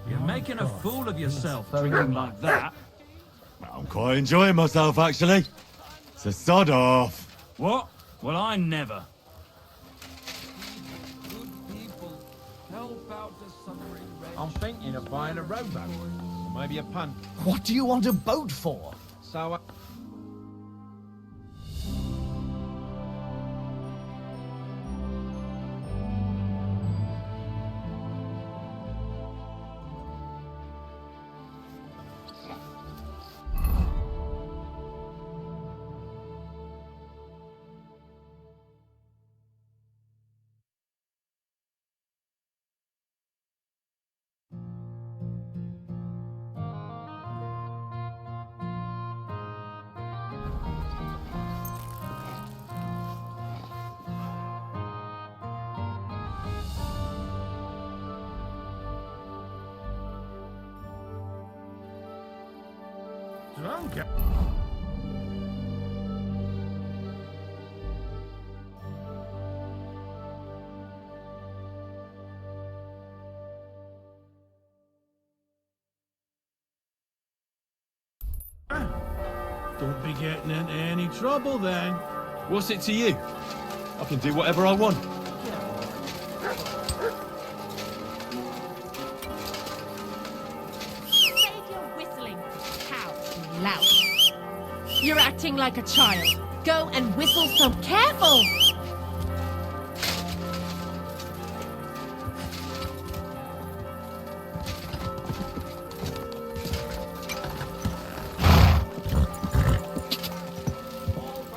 You're making a fool of yourself, drinking like that. I'm quite enjoying myself, actually. So sod off. What? Well, I never. I'm thinking of buying a rowboat. Or maybe a punt. What do you want a boat for? So, Drunk. Don't be getting into any trouble then. What's it to you? I can do whatever I want. Save your whistling, cow, you lout. You're acting like a child. Go and whistle some careful!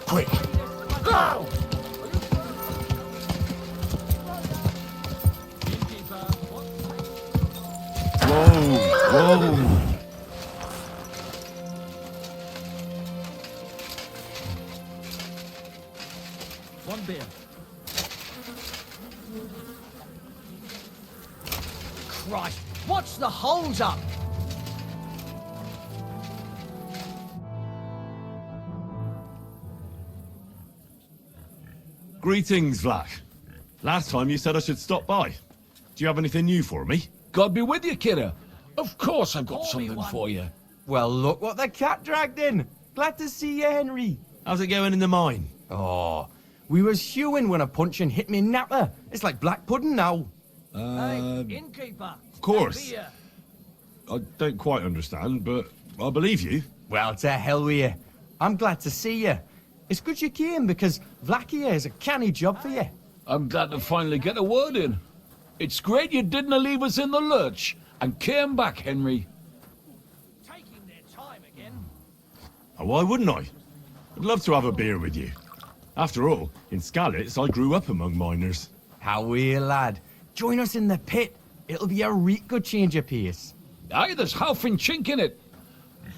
Quick! Go! Whoa! One beer. Christ, what's the hold up? Greetings, Vlak. Last time you said I should stop by. Do you have anything new for me? God be with you, kidder. Of course I've got something for you. Well, look what the cat dragged in. Glad to see you, Henry. How's it going in the mine? Oh, we was hewing when a puncheon hit me napper. It's like black pudding now. Hey, innkeeper. Of course. Beer. I don't quite understand, but I believe you. Well, to hell with you. I'm glad to see you. It's good you came because Vlak here is a canny job for you. I'm glad to finally get a word in. It's great you didn't leave us in the lurch and came back, Henry. Taking their time again. Oh, why wouldn't I? I'd love to have a beer with you. After all, in Skalitz, I grew up among miners. How are you, lad? Join us in the pit. It'll be a real good change of pace. Aye, there's half and chink in it.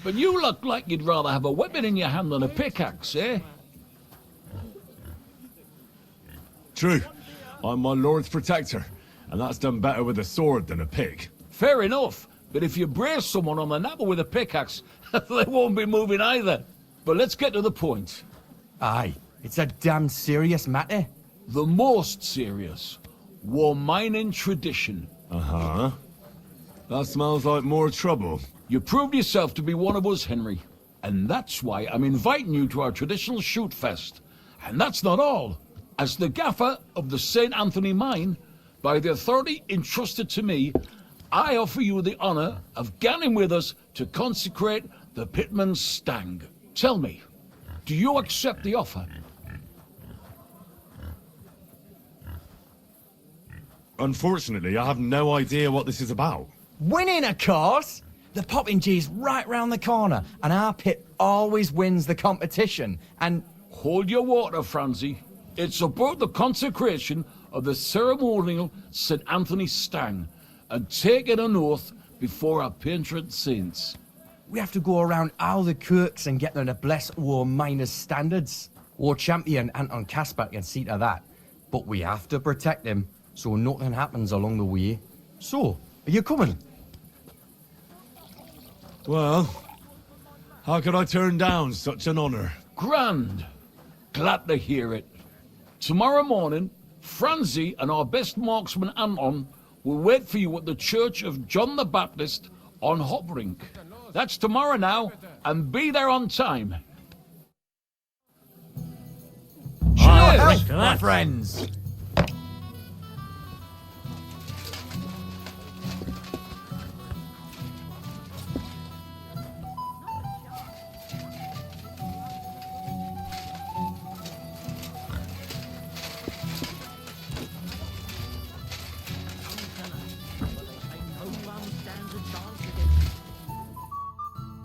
But you look like you'd rather have a weapon in your hand than a pickaxe, eh? True. I'm my lord's protector, and that's done better with a sword than a pick. Fair enough. But if you brace someone on the napper with a pickaxe, they won't be moving either. But let's get to the point. Aye, it's a damn serious matter. The most serious. War mining tradition. Uh-huh. That smells like more trouble. You proved yourself to be one of us, Henry. And that's why I'm inviting you to our traditional shoot fest. And that's not all. As the gaffer of the St. Anthony mine, by the authority entrusted to me, I offer you the honor of ganning with us to consecrate the Pitman's Stang. Tell me, do you accept the offer? Unfortunately, I have no idea what this is about. Winning, of course! The Poppingee's right round the corner, and our pit always wins the competition, and... Hold your water, Francie. It's about the consecration of the ceremonial St. Anthony Stang, and taking an oath before our patron saints. We have to go around all the kirks and get them to bless our miners' standards. Our champion, Anton Kasper, can see to that. But we have to protect him, so nothing happens along the way. So, are you coming? Well, how could I turn down such an honor? Grand. Glad to hear it. Tomorrow morning, Francie and our best marksman Anton will wait for you at the Church of John the Baptist on Hobrink. That's tomorrow now, and be there on time. Cheers! My friends.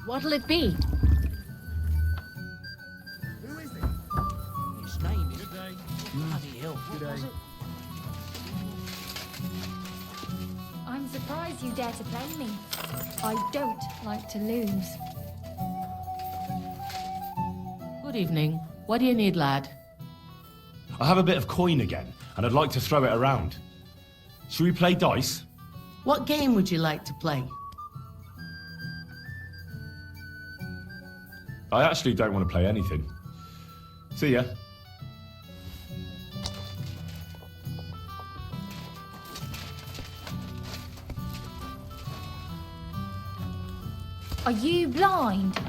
What'll it be? His name is Bloody hell. I'm surprised you dare to play me. I don't like to lose. Good evening. What do you need, lad? I have a bit of coin again, and I'd like to throw it around. Should we play dice? What game would you like to play? I actually don't want to play anything. See ya. Are you blind?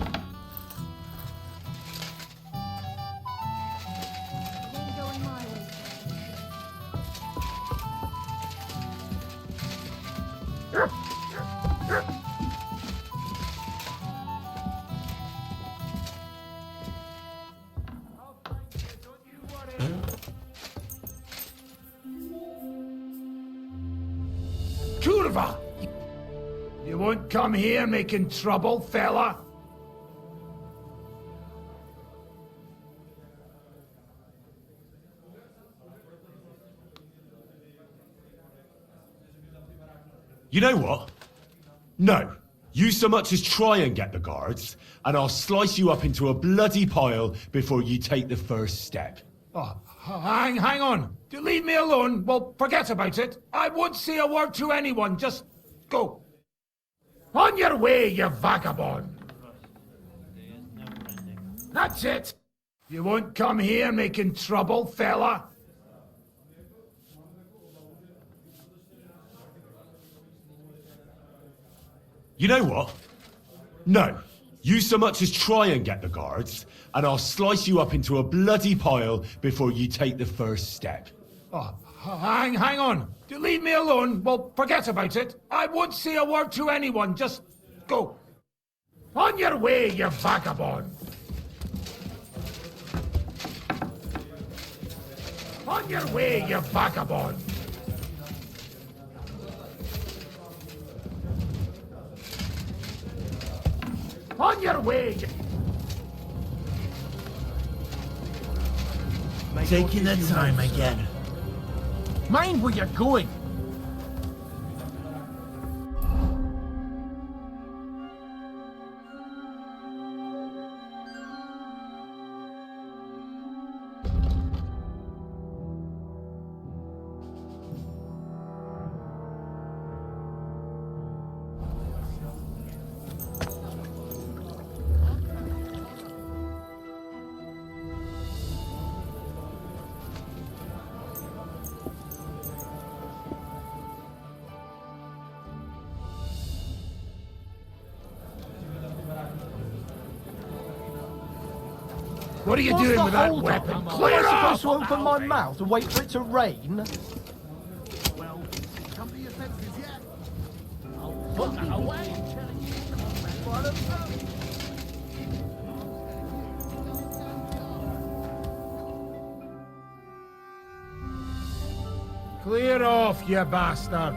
Curva! You won't come here making trouble, fella? You know what? No. You so much as try and get the guards, and I'll slice you up into a bloody pile before you take the first step. Oh, hang on. You leave me alone, well, forget about it. I won't say a word to anyone, just go. On your way, you vagabond. That's it. You won't come here making trouble, fella. You know what? No. You so much as try and get the guards, and I'll slice you up into a bloody pile before you take the first step. Oh, hang on. You leave me alone, well, forget about it. I won't say a word to anyone, just go. On your way, you vagabond. On your way, you vagabond. On your way, you... Taking the time again. Mind where you're going. What are you doing with that weapon? Clear Am I off! supposed to open my mouth and wait for it to rain? Well, come to your senses yet. Look away! Clear off, you bastard!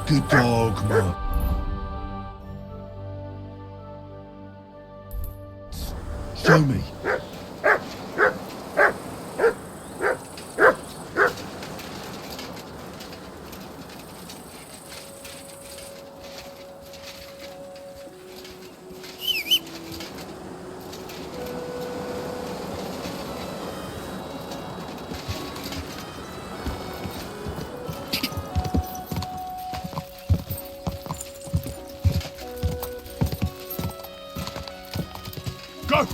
Good dog, man. Show me. Go!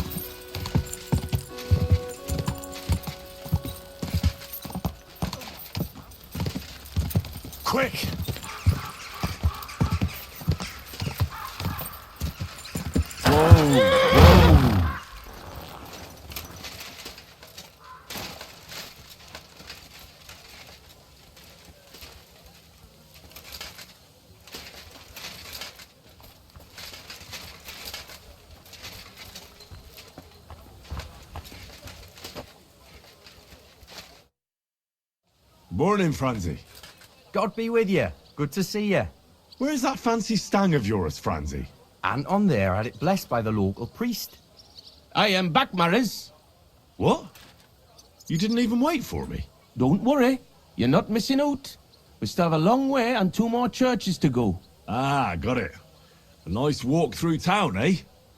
Quick! Morning, Franzi. God be with you. Good to see you. Where's that fancy stang of yours, Franzi? Anton there had it blessed by the local priest. I am back, Maris. What? You didn't even wait for me? Don't worry. You're not missing out. We still have a long way and 2 more churches to go. Ah, got it. A nice walk through town, eh?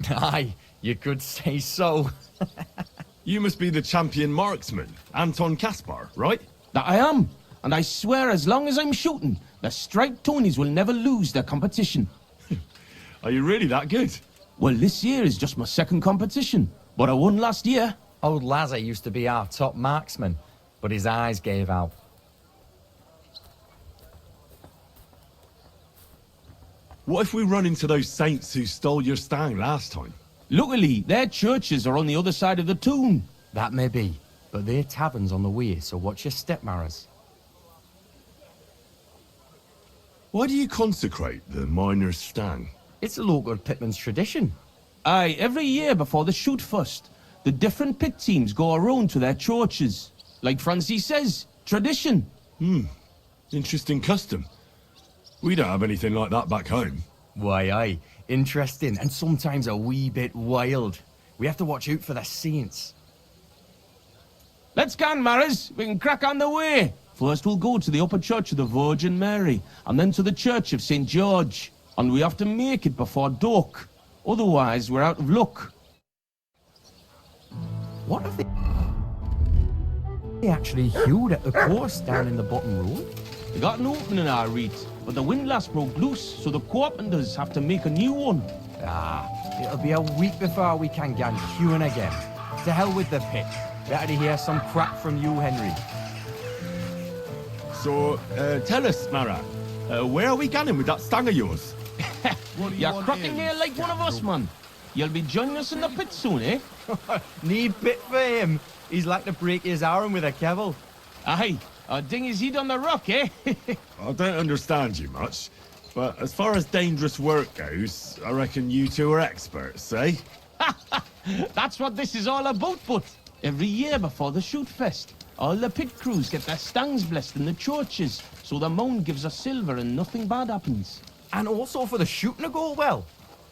Aye, you could say so. You must be the champion marksman, Anton Kaspar, right? That I am. And I swear as long as I'm shooting, the striped Tonys will never lose their competition. Are you really that good? Well, this year is just my 2nd competition. But I won last year. Old Lazar used to be our top marksman, but his eyes gave out. What if we run into those saints who stole your stang last time? Luckily, their churches are on the other side of the tomb. That may be, but their tavern's on the way, so watch your step, Maras. Why do you consecrate the miner's stang? It's a local pitman's tradition. Aye, every year before the shoot first, the different pit teams go around to their churches. Like Francis says, tradition. Interesting custom. We don't have anything like that back home. Why, aye. Interesting, and sometimes a wee bit wild. We have to watch out for the saints. Let's go, Maris. We can crack on the way. First we'll go to the upper church of the Virgin Mary, and then to the church of St. George. And we have to make it before dark. Otherwise, we're out of luck. What have they actually hewed at the course down in the bottom road? They got an opening, our reed, but the windlass broke loose, so the carpenters have to make a new one. Ah, it'll be a week before we can get hewing again. To hell with the pit. Better to hear some crap from you, Henry. So, tell us, Mara, where are we going with that stang of yours? You're cracking here like one of us, man. You'll be joining us in the pit soon, eh? Need pit for him. He's like to break his arm with a kebble. Aye, a ding his head on the rock, eh? I don't understand you much, but as far as dangerous work goes, I reckon you two are experts, eh? That's what this is all about, but every year before the shoot fest, all the pit crews get their stangs blessed in the churches, so the mound gives us silver and nothing bad happens. And also for the shooting to go well.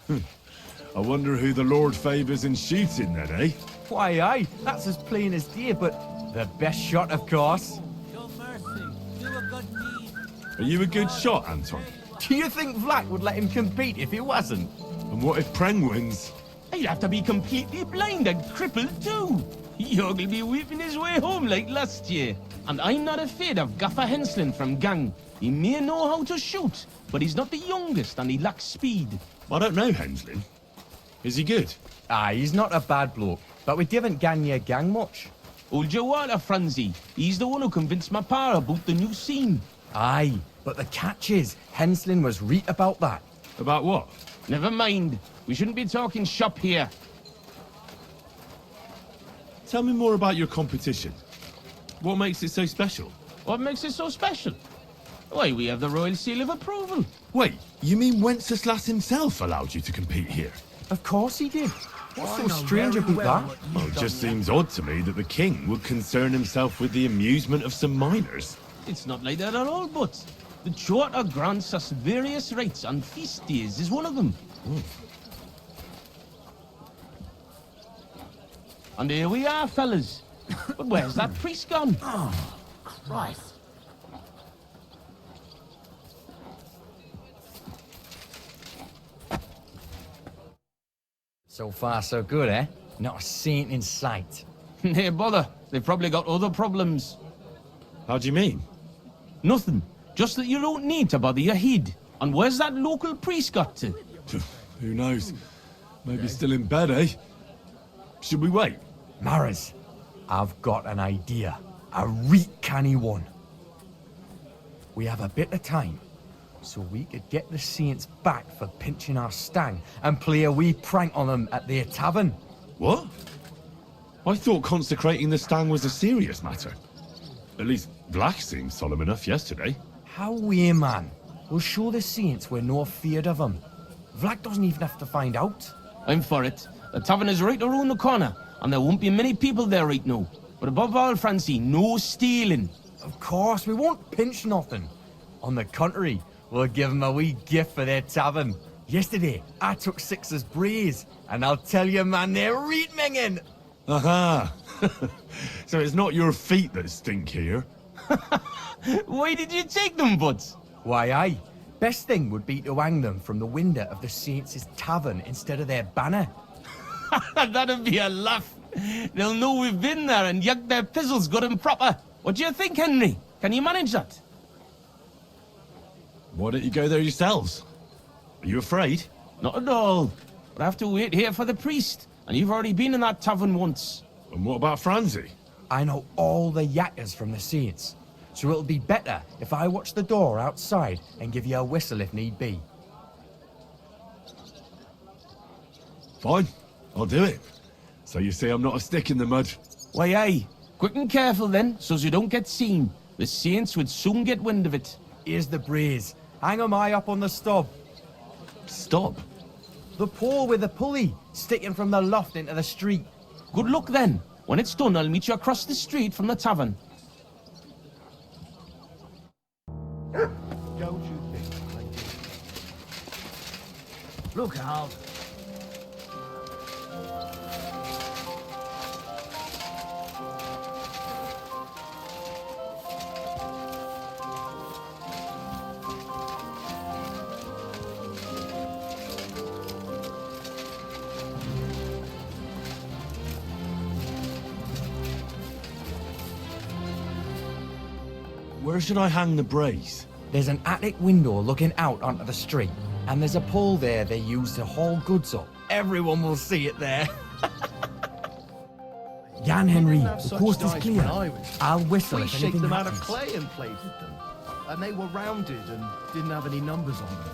I wonder who the Lord favours in shooting then, eh? Why, aye, that's as plain as day, but the best shot, of course. Show mercy. Do a good deed. Are you a good shot, Anton? Do you think Vlad would let him compete if he wasn't? And what if Preng wins? He'd have to be completely blind and crippled too. Yog'll be weeping his way home like last year. And I'm not afraid of Gaffer Henslin from Gang. He may know how to shoot, but he's not the youngest and he lacks speed. I don't know, Henslin. Is he good? Aye, he's not a bad bloke, but we didn't gang your gang much. Hold your water, Franzi. He's the one who convinced my pa about the new scene. Aye, but the catch is, Henslin was right about that. About what? Never mind. We shouldn't be talking shop here. Tell me more about your competition. What makes it so special? What makes it so special? Why, we have the royal seal of approval. Wait, you mean Wenceslas himself allowed you to compete here? Of course he did. What's I so know strange very about well that? what you've Well, it done just here. seems odd to me that the king would concern himself with the amusement of some miners. It's not like that at all, but The Charter grants us various rights, and feast days is one of them. And here we are, fellas. But where's that priest gone? Christ. So far, so good, eh? Not a saint in sight. Nay, bother. They've probably got other problems. How do you mean? Nothing. Just that you don't need to bother your head. And where's that local priest got to? Who knows? Maybe still in bed, eh? Should we wait? Maras, I've got an idea. A reet canny one. We have a bit of time, so we could get the saints back for pinching our stang and play a wee prank on them at their tavern. What? I thought consecrating the stang was a serious matter. At least Vlach seemed solemn enough yesterday. How we, man? We'll show the saints we're no feared of them. Vlach doesn't even have to find out. I'm for it. The tavern is right around the corner, and there won't be many people there right now. But above all, Francie, no stealing. Of course, we won't pinch nothing. On the contrary, we'll give them a wee gift for their tavern. Yesterday, I took Six's braes, and I'll tell you, man, they're reet minging. Aha! So it's not your feet that stink here. Why did you take them, Buds? Why, aye. Best thing would be to hang them from the window of the saints' tavern instead of their banner. That'd be a laugh. They'll know we've been there and yucked their pizzles good and proper. What do you think, Henry? Can you manage that? Why don't you go there yourselves? Are you afraid? Not at all. But I have to wait here for the priest. And you've already been in that tavern once. And what about Francie? I know all the yakkers from the saints, so it'll be better if I watch the door outside and give you a whistle if need be. Fine, I'll do it. So you see I'm not a stick in the mud. Why, aye. Quick and careful then, so's you don't get seen. The saints would soon get wind of it. Here's the braes. Hang 'em high up on the stub. Stop. The pole with the pulley, sticking from the loft into the street. Good luck then. When it's done, I'll meet you across the street from the tavern. Don't you think I do? Look out. Where should I hang the brace? There's an attic window looking out onto the street, and there's a pole there they use to haul goods up. Everyone will see it there. Jan Henry, the coast is clear. I'll whistle We if shaped anything them out of happens. clay and plated them. And they were rounded and didn't have any numbers on them.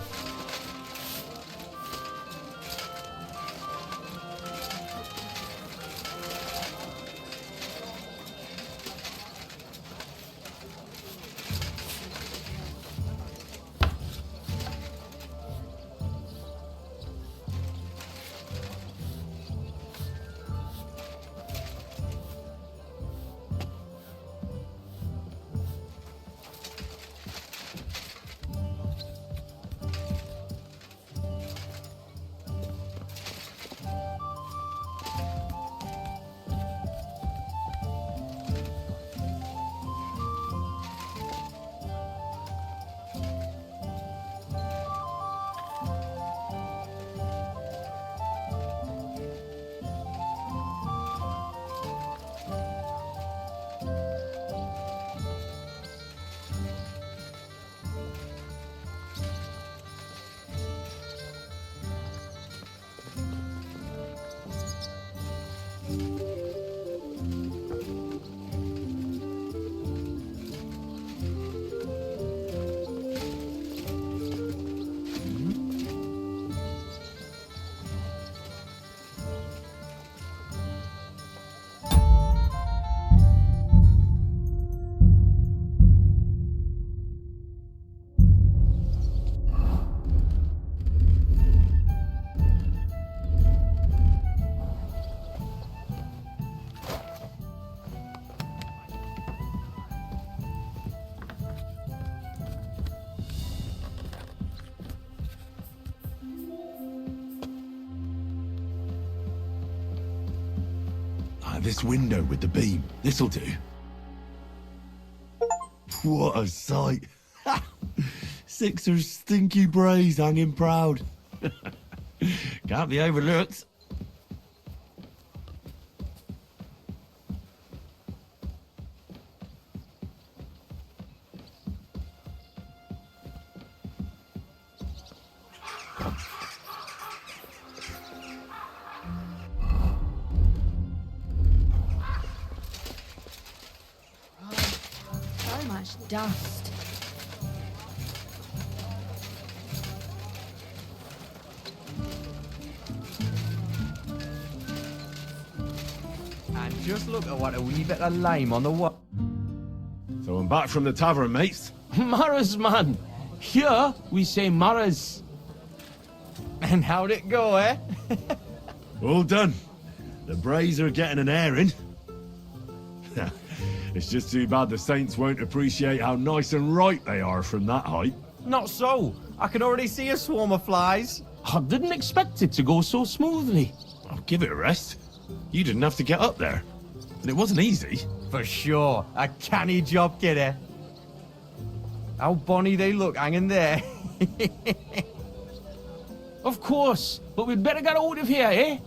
this window with the beam. This'll do. What a sight. 6's stinky brays hanging proud. Can't be overlooked. So much dust. And just look at what a wee bit of lime on the wall. So I'm back from the tavern, mates. Maras, man. Here, we say Maras. And how'd it go, eh? All done. The brays are getting an airing. It's just too bad the Saints won't appreciate how nice and right they are from that height. Not so. I can already see a swarm of flies. I didn't expect it to go so smoothly. I'll give it a rest. You didn't have to get up there. And it wasn't easy. For sure. A canny job, kidder. How bonny they look hanging there. Of course, but we'd better get out of here, eh?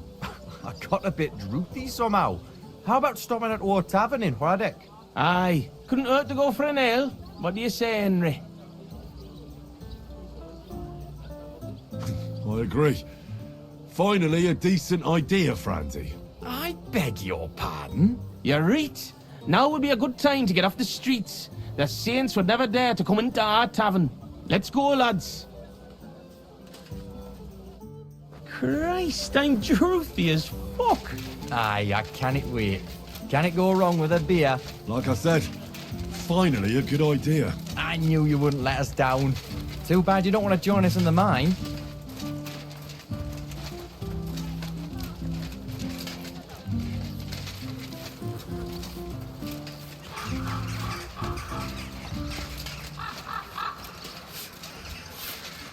I got a bit droopy somehow. How about stopping at our tavern in Hradek? Aye, couldn't hurt to go for an ale. What do you say, Henry? I agree. Finally, a decent idea, Franzi. I beg your pardon? You're right. Now would be a good time to get off the streets. The Saints would never dare to come into our tavern. Let's go, lads. Christ, I'm droopy as fuck. Aye, I can't wait. Can it go wrong with a beer? Like I said, finally a good idea. I knew you wouldn't let us down. Too bad you don't want to join us in the mine.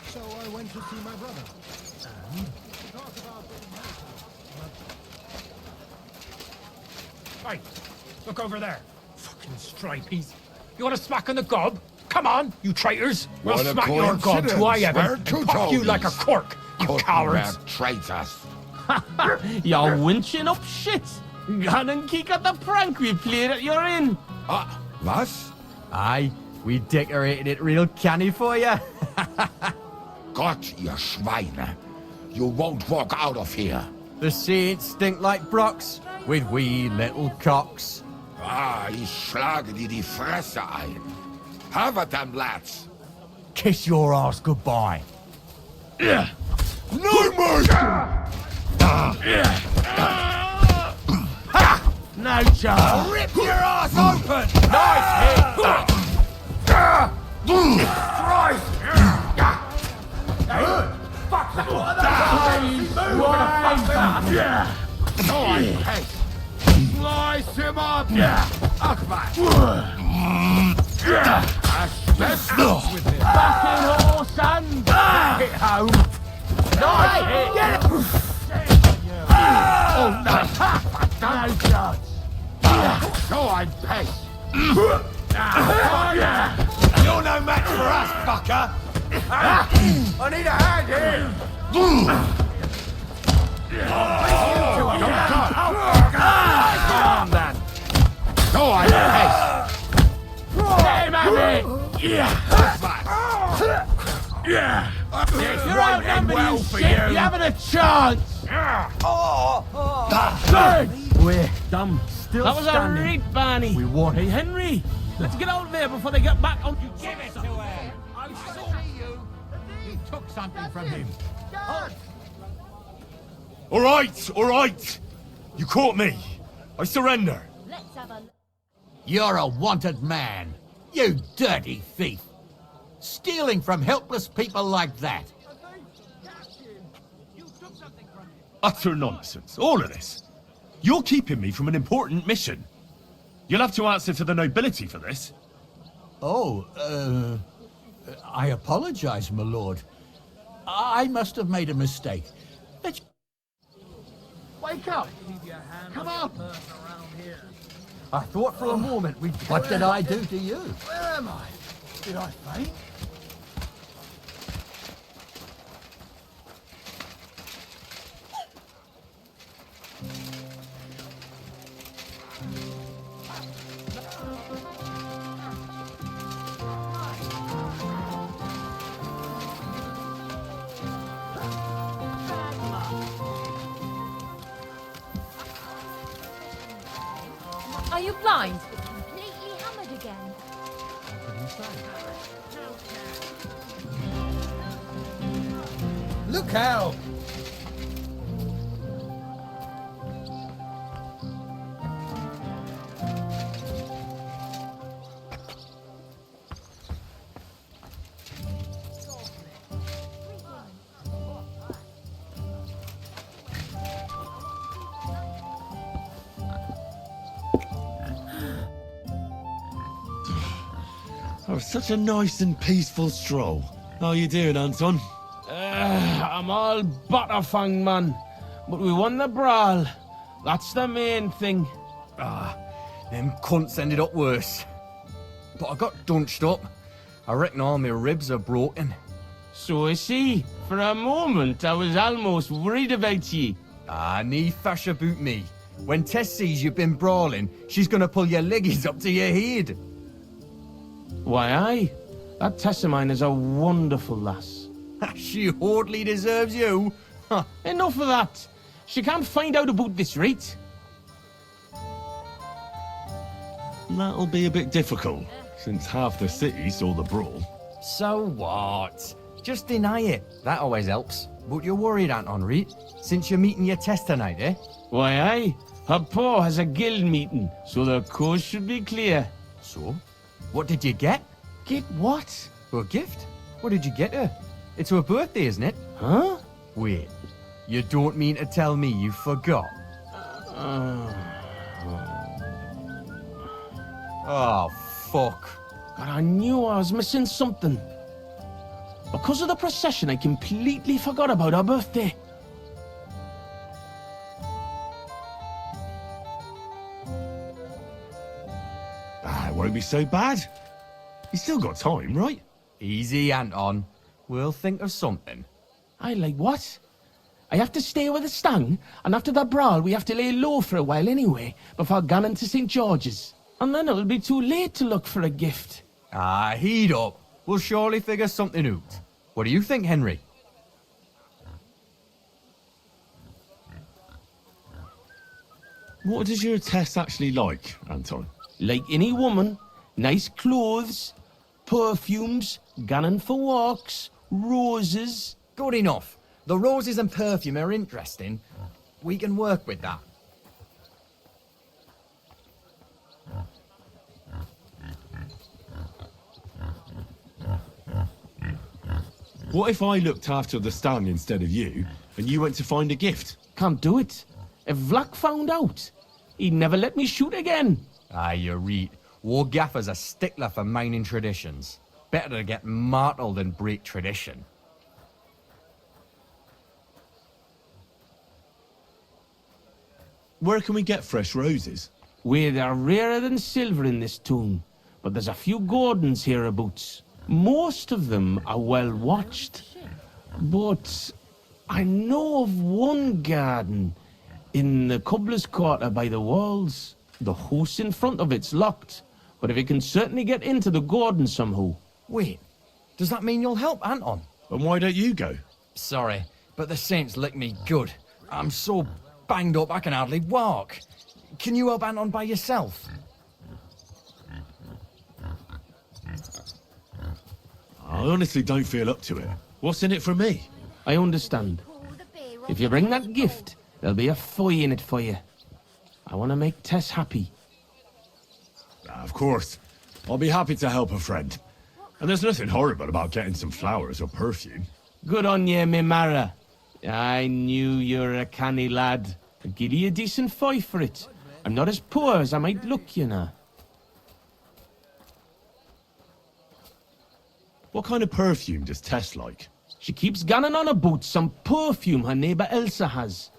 So I went to see my brother. And talk about Hey, look over there. Fucking stripeys. You want to smack on the gob? Come on, you traitors. We'll What a smack your gob to I coincidence. We're Evan two and pop you like a toadies. cork, you cowards. traitors. You're winching up shit. Gone and kick at the prank we played at your inn. Was? Aye, we decorated it real canny for you. Gott, ihr Schweine. You won't walk out of here. The Saints stink like brocks, with wee little cocks. Ich schlage dir die Fresse ein. Have it them, lads. Kiss your ass goodbye. No mercy! No chance. Rip your ass open! Nice hit! Christ! Fuck that! No, I hate. Slice him up! Akbar! Asbestos with him! Back in horse and hit home. Nice hit. Get it. Oh, no. No chance. So I pace. You're no match for us, fucker! I need a hand here! Come on, then! So I pace. Get him at me. This You're won't end outnumbered, well you for shit. you! You haven't a chance. Good. We're Dumb. still That was a standing. read, Barney. We won. Hey, Henry, let's get out of there before they get back on. Give it to her! I saw you! You took something from him. All right. You caught me. I surrender. Let's have a You're a wanted man. You dirty thief. Stealing from helpless people like that. Utter nonsense. All of this. You're keeping me from an important mission. You'll have to answer to the nobility for this. Oh, I apologize, my lord. I must have made a mistake. Let's... Wake up! Come on! I thought for a moment we'd... What did I do to you? Where am I? Did I faint? Are you blind? Completely hammered again. Look out! Oh, such a nice and peaceful stroll. How you doing, Anton? I'm all butterfang, man. But we won the brawl. That's the main thing. Them cunts ended up worse. But I got dunched up. I reckon all my ribs are broken. So I see. For a moment, I was almost worried about ye. Nee fash about me. When Tess sees you've been brawling, she's gonna pull your leggies up to your head. Why, aye. That Tess of mine is a wonderful lass. She hardly deserves you. Enough of that. She can't find out about this, right? That'll be a bit difficult, since half the city saw the brawl. So what? Just deny it. That always helps. But you're worried, Anton, right? Since you're meeting your Tess tonight, eh? Why, aye. Her pa has a guild meeting, so the coast should be clear. So? What did you get? Get what? A gift? What did you get her? It's her birthday, isn't it? Huh? Wait, you don't mean to tell me you forgot? Oh, fuck. God, I knew I was missing something. Because of the procession, I completely forgot about her birthday. It won't be so bad. You still got time, right? Easy, Anton. We'll think of something. I like what? I have to stay with the stang, and after the brawl we have to lay low for a while anyway, before going to St. George's. And then it'll be too late to look for a gift. Heat up. We'll surely figure something out. What do you think, Henry? What does your Tess actually like, Anton? Like any woman, nice clothes, perfumes, going for walks, roses. Good enough. The roses and perfume are interesting. We can work with that. What if I looked after the stang instead of you, and you went to find a gift? Can't do it. If Vlack found out, he'd never let me shoot again. You're right. War Gaffer's a stickler for mining traditions. Better to get martyred than break tradition. Where can we get fresh roses? Where they're rarer than silver in this town, but there's a few gardens hereabouts. Most of them are well watched. But I know of one garden in the cobbler's quarter by the walls. The house in front of it's locked, but if you can certainly get into the garden somehow. Wait, does that mean you'll help Anton? And why don't you go? Sorry, but the saints lick me good. I'm so banged up I can hardly walk. Can you help Anton by yourself? I honestly don't feel up to it. What's in it for me? I understand. If you bring that gift, there'll be a fire in it for you. I want to make Tess happy. Of course. I'll be happy to help a friend. And there's nothing horrible about getting some flowers or perfume. Good on ye, me Mara. I knew you were a canny lad. I'll give you a decent fight for it. I'm not as poor as I might look, you know. What kind of perfume does Tess like? She keeps gunning on about some perfume her neighbour Elsa has.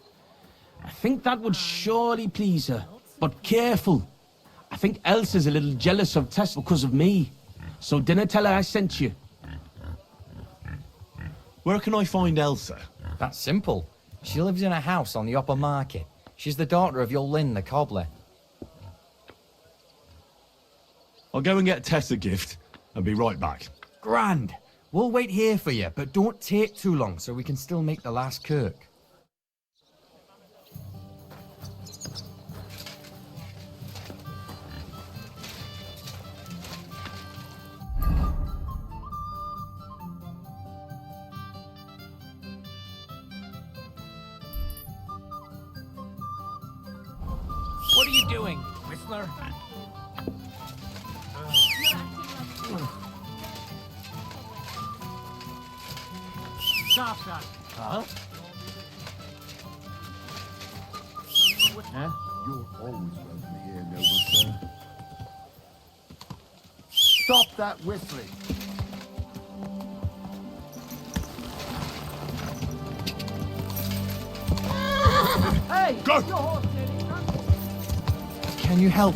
I think that would surely please her. But careful. I think Elsa's a little jealous of Tess because of me. So dinna tell her I sent you. Where can I find Elsa? That's simple. She lives in a house on the upper market. She's the daughter of your Lynn, the cobbler. I'll go and get Tess a gift and be right back. Grand. We'll wait here for you, but don't take too long so we can still make the last kirk. What are you doing, Whistler? Stop that. Huh? You're always welcome here, noble sir. Stop that whistling. Hey! Go! Your horse nearly trampled. Can you help?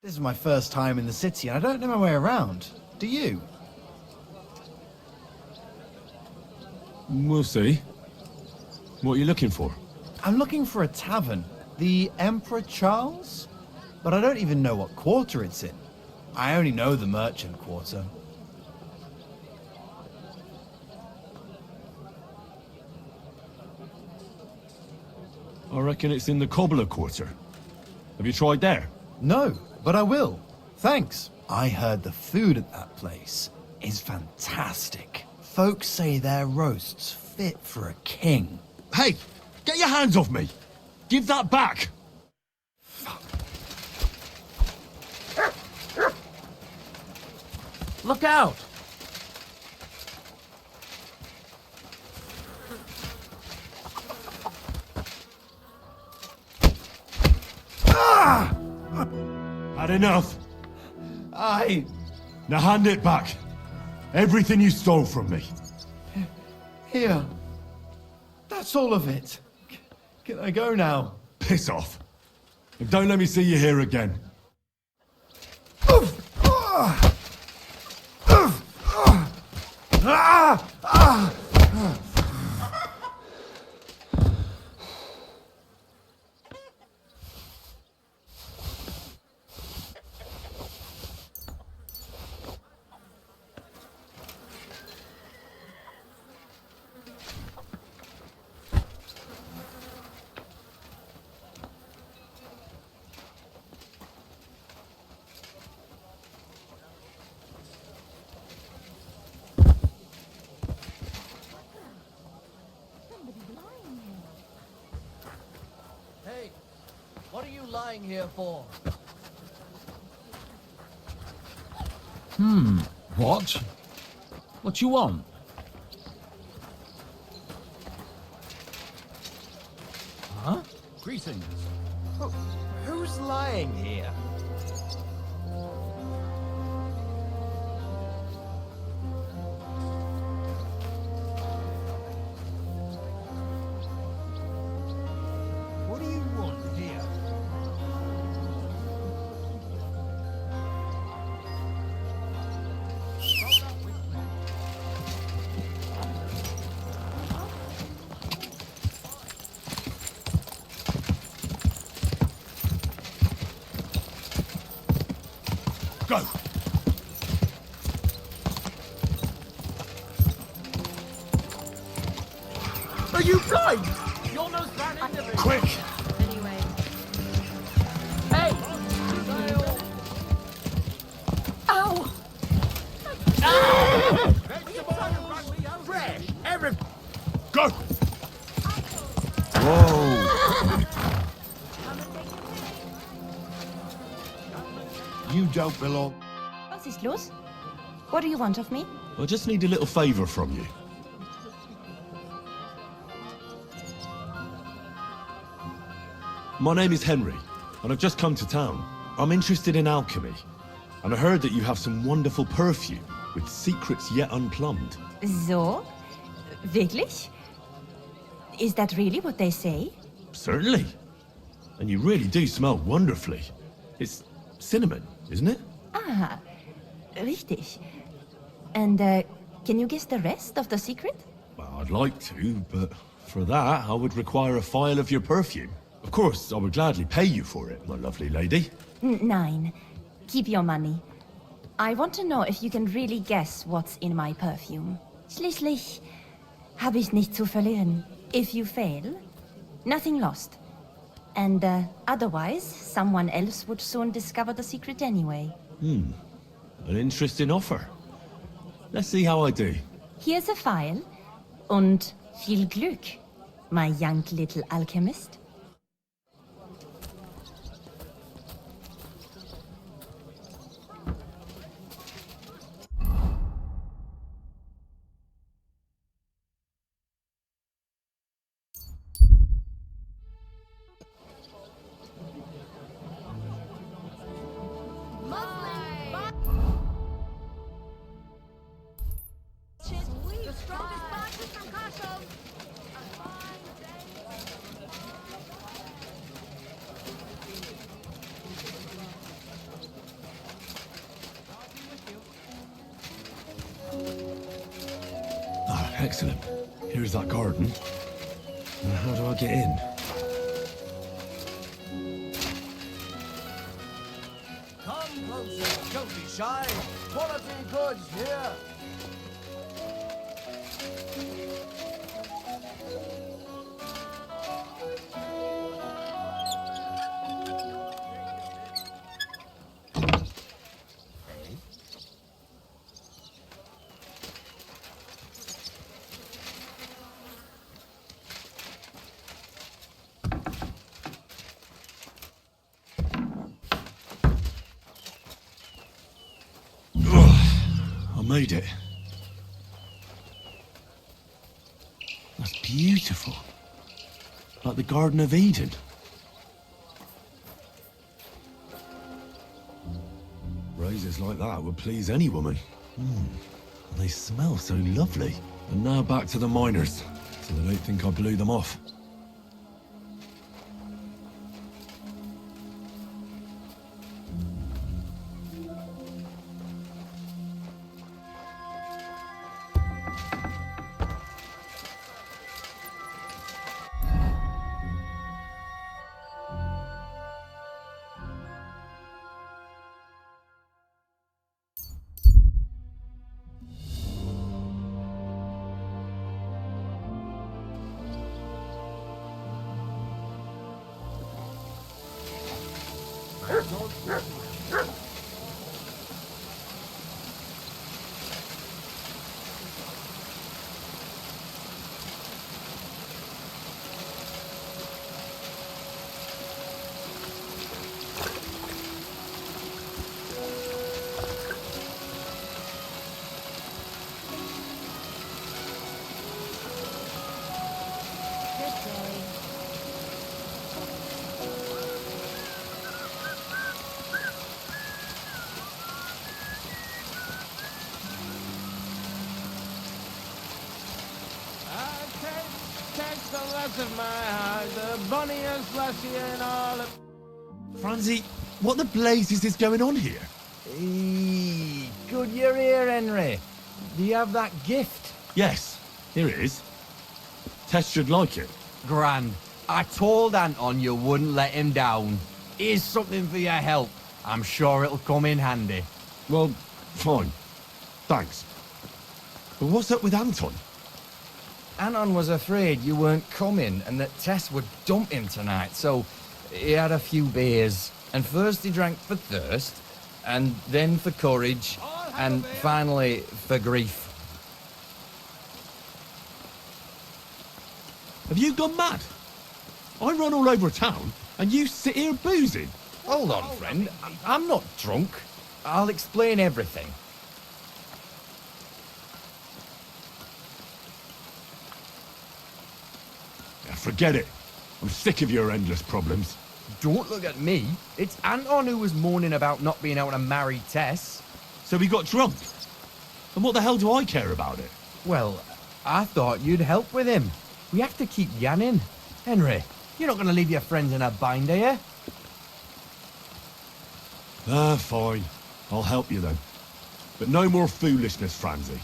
This is my first time in the city and I don't know my way around. Do you? We'll see. What are you looking for? I'm looking for a tavern. The Emperor Charles? But I don't even know what quarter it's in. I only know the merchant quarter. I reckon it's in the Cobbler Quarter. Have you tried there? No, but I will. Thanks. I heard the food at that place is fantastic. Folks say their roasts fit for a king. Hey! Get your hands off me! Give that back! Look out! Had enough? Aye. Now hand it back. Everything you stole from me. Here. That's all of it. Can I go now? Piss off. And don't let me see you here again. Hey, what are you lying here for? What? What you want? Huh? Greetings. Who's lying here? What do you want here? Go! Are you blind? You almost ran into me. Quick! Anyway. Hey! Ow! Fresh! Every... Go! You don't belong. Was ist los? What do you want of me? I just need a little favour from you. My name is Henry, and I've just come to town. I'm interested in alchemy, and I heard that you have some wonderful perfume with secrets yet unplumbed. So? Wirklich? Is that really what they say? Certainly. And you really do smell wonderfully. It's cinnamon, isn't it? Ah, richtig. And, can you guess the rest of the secret? Well, I'd like to, but for that, I would require a phial of your perfume. Of course, I would gladly pay you for it, my lovely lady. Nein. Keep your money. I want to know if you can really guess what's in my perfume. Schließlich habe ich nichts zu verlieren. If you fail, nothing lost. And otherwise, someone else would soon discover the secret anyway. An interesting offer. Let's see how I do. Here's a file. Und viel Glück, my young little alchemist. Ah, excellent. Here's that garden. Now, how do I get in? Come closer, don't be shy. Quality goods here. I made it. That's beautiful. Like the Garden of Eden. Roses like that would please any woman. They smell so lovely. And now back to the miners, so they don't think I blew them off. Takes the rest of my heart, the bunniest lassie in all of... Franzi, what the blazes is going on here? Good you're here, Henry. Do you have that gift? Yes, here it is. Tess should like it. Grand. I told Anton you wouldn't let him down. Here's something for your help. I'm sure it'll come in handy. Well, fine. Thanks. But what's up with Anton? Anton was afraid you weren't coming and that Tess would dump him tonight, so he had a few beers. And first he drank for thirst, and then for courage, and finally for grief. Have you gone mad? I run all over town, and you sit here boozing. Hold on, friend. I'm not drunk. I'll explain everything. Forget it. I'm sick of your endless problems. Don't look at me. It's Anton who was moaning about not being able to marry Tess. So he got drunk? And what the hell do I care about it? Well, I thought you'd help with him. We have to keep Yannin. Henry, you're not going to leave your friends in a bind, are you? Ah, fine. I'll help you then. But no more foolishness, Franzi.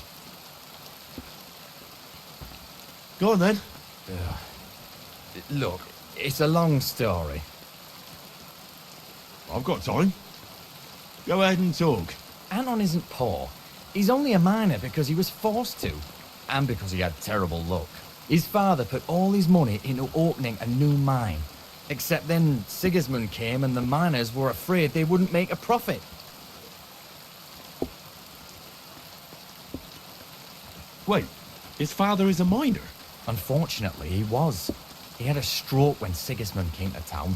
Go on then. Look, it's a long story. I've got time. Go ahead and talk. Anton isn't poor. He's only a miner because he was forced to. And because he had terrible luck. His father put all his money into opening a new mine. Except then Sigismund came and the miners were afraid they wouldn't make a profit. Wait, his father is a miner? Unfortunately, he was. He had a stroke when Sigismund came to town.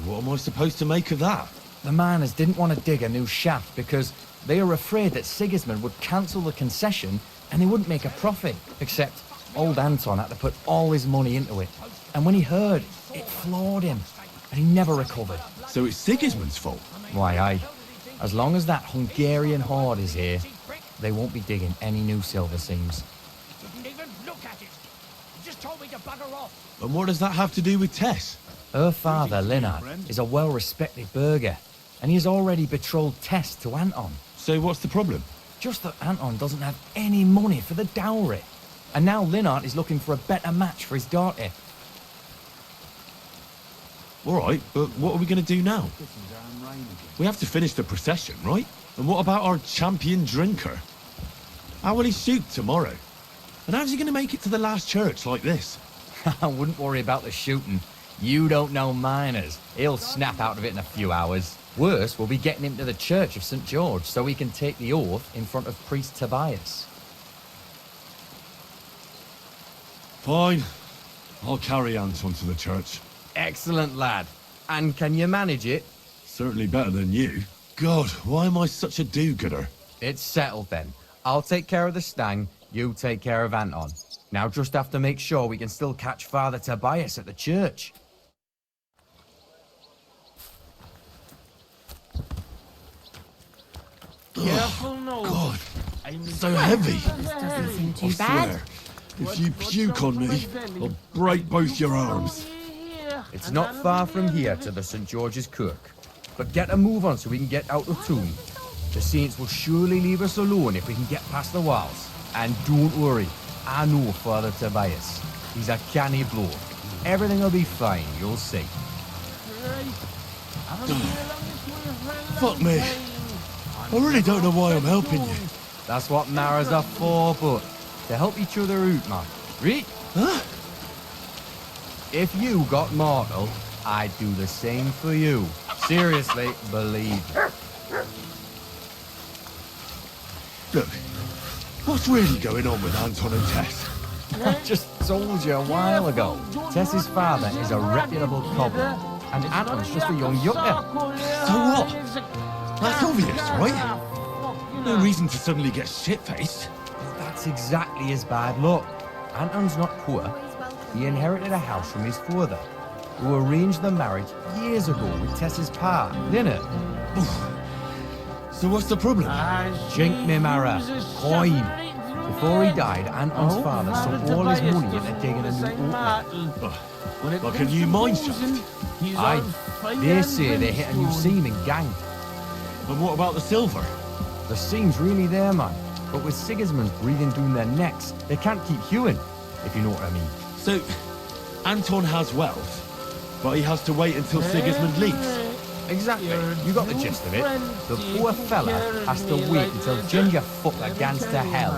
What am I supposed to make of that? The miners didn't want to dig a new shaft because they were afraid that Sigismund would cancel the concession and they wouldn't make a profit. Except old Anton had to put all his money into it. And when he heard, it floored him. And he never recovered. So it's Sigismund's fault? Why, aye. As long as that Hungarian horde is here, they won't be digging any new silver seams. Didn't even look at it. He just told me to bugger off. And what does that have to do with Tess? Her father, Linnart, is a well-respected burgher, and he has already betrothed Tess to Anton. So what's the problem? Just that Anton doesn't have any money for the dowry. And now Linnart is looking for a better match for his daughter. All right, but what are we going to do now? We have to finish the procession, right? And what about our champion drinker? How will he shoot tomorrow? And how's he going to make it to the last church like this? I wouldn't worry about the shooting. You don't know miners. He'll snap out of it in a few hours. Worse, we'll be getting him to the Church of St. George so he can take the oath in front of Priest Tobias. Fine. I'll carry Anton to the church. Excellent, lad. And can you manage it? Certainly better than you. God, why am I such a do-gooder? It's settled then. I'll take care of the stang, you take care of Anton. Now just have to make sure we can still catch Father Tobias at the church. Careful now. God, so heavy. This doesn't seem too I bad. swear, if you puke on me, I'll break both your arms. It's not far from here to the St. George's Kirk. But get a move on so we can get out of tomb. The saints will surely leave us alone if we can get past the walls. And don't worry, I know Father Tobias. He's a canny bloke. Everything will be fine, you'll see. Fuck me. I really don't know why I'm helping you. That's what marrows are for, but to help each other out, man. Right? Huh? If you got mortal, I'd do the same for you. Seriously, believe me. Look, what's really going on with Anton and Tess? I just told you a while ago. Tess's father is a reputable cobbler, and Anton's just a young yucca. So what? That's obvious, right? No reason to suddenly get shit-faced. That's exactly his bad luck. Anton's not poor. He inherited a house from his father, who arranged the marriage years ago with Tess's pa, Linnart. So what's the problem? Jink me Mara, coin. Before he died, Anton's father sunk all his money into digging a new opening. Like a new mine shaft? Aye. They say they hit a new seam in gang. And what about the silver? The seam's really there, man. But with Sigismund's breathing down their necks, they can't keep hewing, if you know what I mean. So, Anton has wealth, but he has to wait until Sigismund leaves. Exactly. You got the gist of it. The poor fella has to wait until Ginger fucker gans to hell.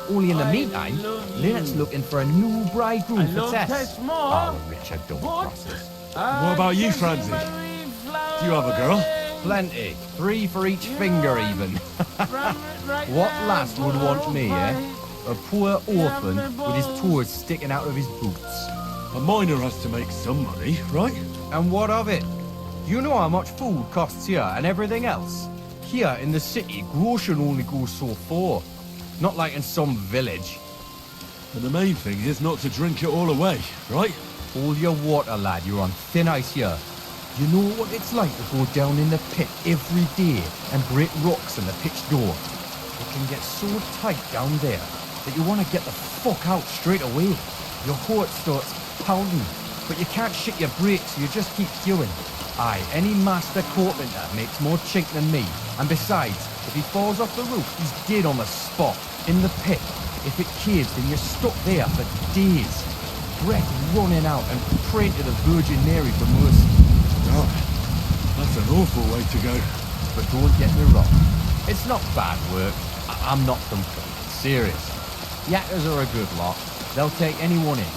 Only in the meantime, Linnart's looking for a new bridegroom for Tess. Oh, Richard, don't cross us. What about you, Franzi? Do you have a girl? Plenty. 3 for each finger, even. What lass would want me, eh? A poor orphan with his toes sticking out of his boots. A miner has to make some money, right? And what of it? You know how much food costs here and everything else? Here in the city, grocery only goes so far. Not like in some village. And the main thing is not to drink it all away, right? Hold your water, lad. You're on thin ice here. You know what it's like to go down in the pit every day and break rocks in the pitch door? It can get so tight down there that you want to get the fuck out straight away. Your heart starts pounding, but you can't shit your brakes, so you just keep queuing. Aye, any master carpenter makes more chink than me. And besides, if he falls off the roof, he's dead on the spot, in the pit. If it caves, then you're stuck there for days. Breath running out and praying to the Virgin Mary for mercy. God, that's an awful way to go. But don't get me wrong, it's not bad work. I'm not complaining, serious. Yakkers are a good lot. They'll take anyone in.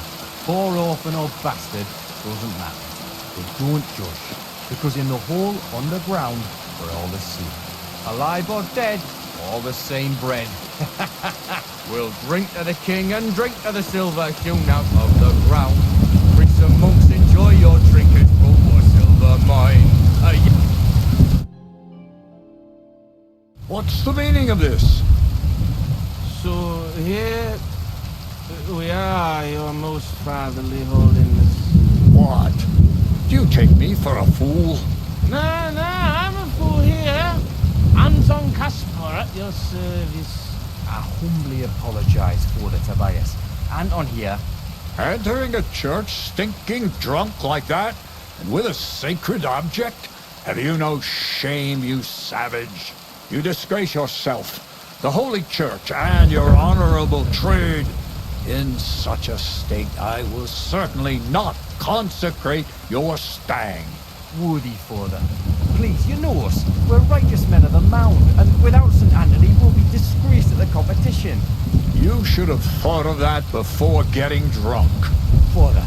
Poor orphan or bastard, doesn't matter. They don't judge, because in the hole underground, we're all the same. Alive or dead, all the same bread. We'll drink to the king and drink to the silver hewn out of the ground. Priests and monks, enjoy your trinkets, but for silver mine. What's the meaning of this? So here we are, your most fatherly holiness. What? Do you take me for a fool? No, I'm a fool here. Anton Caspar at your service. I humbly apologize for the Tobias. Anton here. Entering a church stinking drunk like that? And with a sacred object? Have you no shame, you savage? You disgrace yourself, the Holy Church, and your honorable trade. In such a state, I will certainly not consecrate your stag. Worthy father, please, you know us. We're righteous men of the Mound, and without St. Anthony, we'll be disgraced at the competition. You should have thought of that before getting drunk. Father,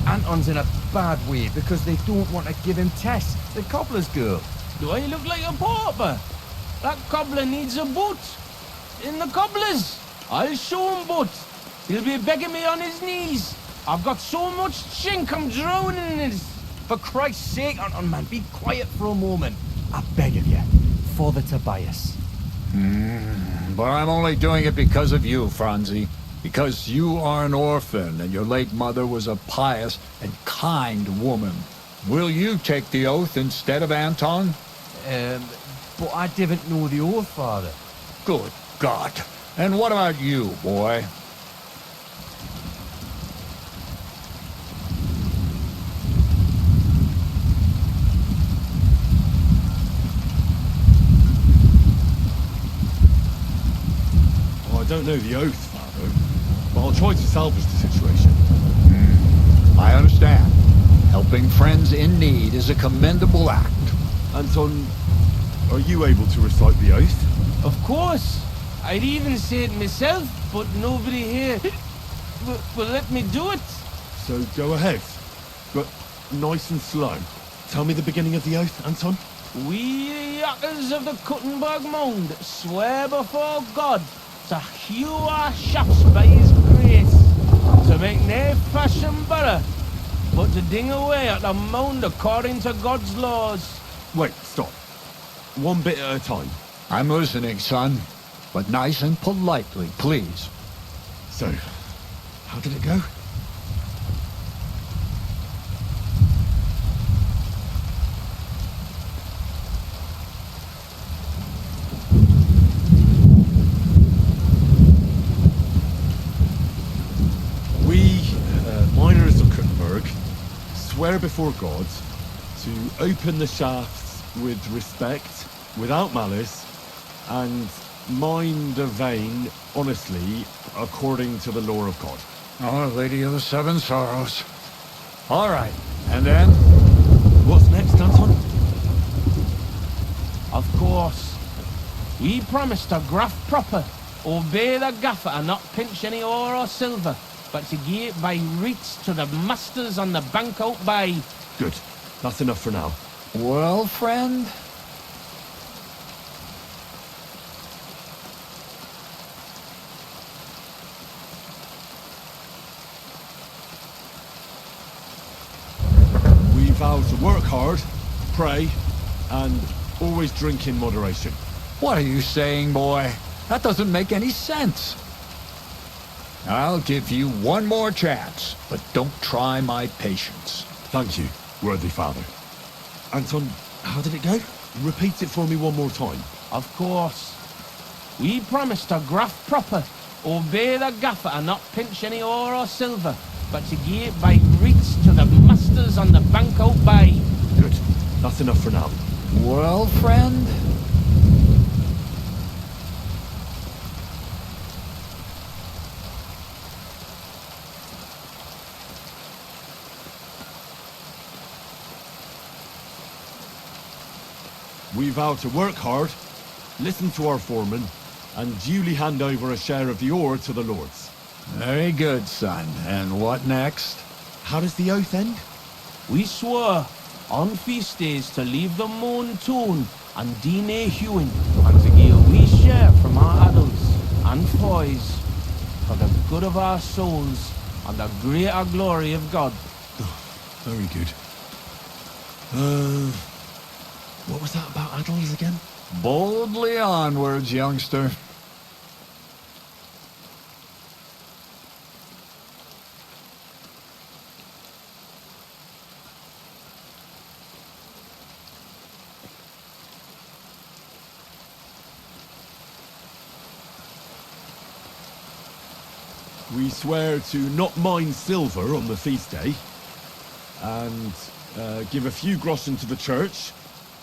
Anton's in a bad way because they don't want to give him Tess, the cobbler's girl. Do I look like a pauper? That cobbler needs a boot. In the cobbler's. I'll show him boot. He'll be begging me on his knees. I've got so much chink, I'm drowning in it. For Christ's sake, Anton, man, be quiet for a moment. I beg of you, Father Tobias. But I'm only doing it because of you, Franzi. Because you are an orphan, and your late mother was a pious and kind woman. Will you take the oath instead of Anton? But I didn't know the oath, Father. Good God. And what about you, boy? I don't know the oath, Father, but I'll try to salvage the situation. I understand. Helping friends in need is a commendable act. Anton, are you able to recite the oath? Of course. I'd even say it myself, but nobody here will let me do it. So go ahead, but nice and slow. Tell me the beginning of the oath, Anton. We yakkers of the Kuttenberg Mound swear before God to hew our shafts by his grace, to make nae fashion better, but to ding away at the mound according to God's laws. Wait, stop. One bit at a time. I'm listening, son. But nice and politely, please. So, how did it go? We, miners of Kuttenberg, swear before God to open the shafts with respect, without malice, and mine the vein honestly according to the law of God. Oh, Lady of the Seven Sorrows. All right, and then? What's next, Anton? Of course. We promise to graft proper, obey the gaffer and not pinch any ore or silver, but to give it by reats to the masters on the bank out by. Good. That's enough for now. Well, friend? We vow to work hard, pray, and always drink in moderation. What are you saying, boy? That doesn't make any sense. I'll give you one more chance, but don't try my patience. Thank you, worthy father. Anton, how did it go? Repeat it for me one more time. Of course. We promise to graft proper, obey the gaffer and not pinch any ore or silver, but to give it by reats to the masters on the bank out by. Good. That's enough for now. Well, friend? We vow to work hard, listen to our foreman, and duly hand over a share of the ore to the lords. Very good, son. And what next? How does the oath end? We swore on feast days to leave the moon tune and dine hewing, and to give a wee share from our adults and foys for the good of our souls and the greater glory of God. Very good. What was that about adults again? Boldly onwards, youngster. We swear to not mine silver on the feast day, and give a few groschen to the church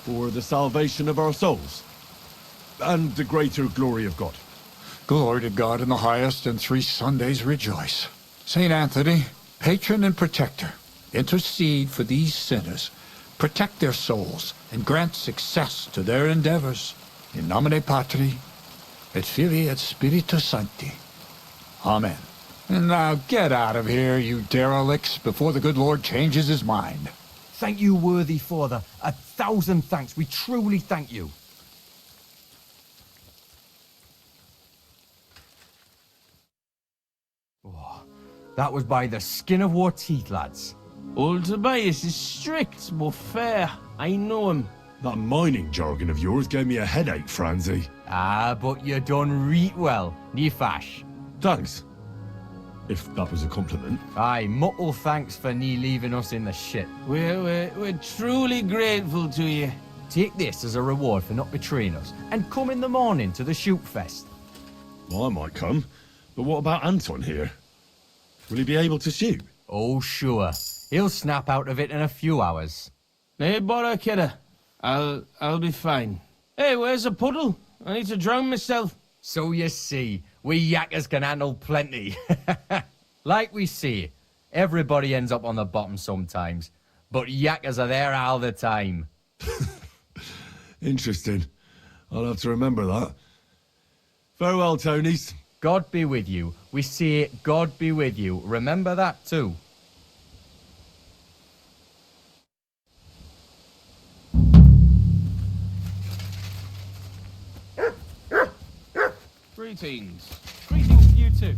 for the salvation of our souls, and the greater glory of God. Glory to God in the highest, and 3 Sundays rejoice. St. Anthony, patron and protector, intercede for these sinners, protect their souls, and grant success to their endeavors. In nomine Patri, et Filii et Spiritus Sancti. Amen. And now get out of here, you derelicts, before the good Lord changes his mind. Thank you, worthy father. 1,000 thanks. We truly thank you. Oh, that was by the skin of our teeth, lads. Old Tobias is strict but fair. I know him. That mining jargon of yours gave me a headache, Franzi. Ah, but you done reet well, nie fash. Thanks. If that was a compliment. Aye, muckle thanks for nie leaving us in the shit. We're truly grateful to you. Take this as a reward for not betraying us, and come in the morning to the shoot fest. Well, I might come, but what about Anton here? Will he be able to shoot? Oh, sure. He'll snap out of it in a few hours. Hey, bother, kidder. I'll be fine. Hey, where's the puddle? I need to drown myself. So you see, we yakkers can handle plenty. Like we say, everybody ends up on the bottom sometimes, but yakkers are there all the time. Interesting. I'll have to remember that. Farewell, Tonys. God be with you. We say God be with you. Remember that too. Greetings. Greetings to you too.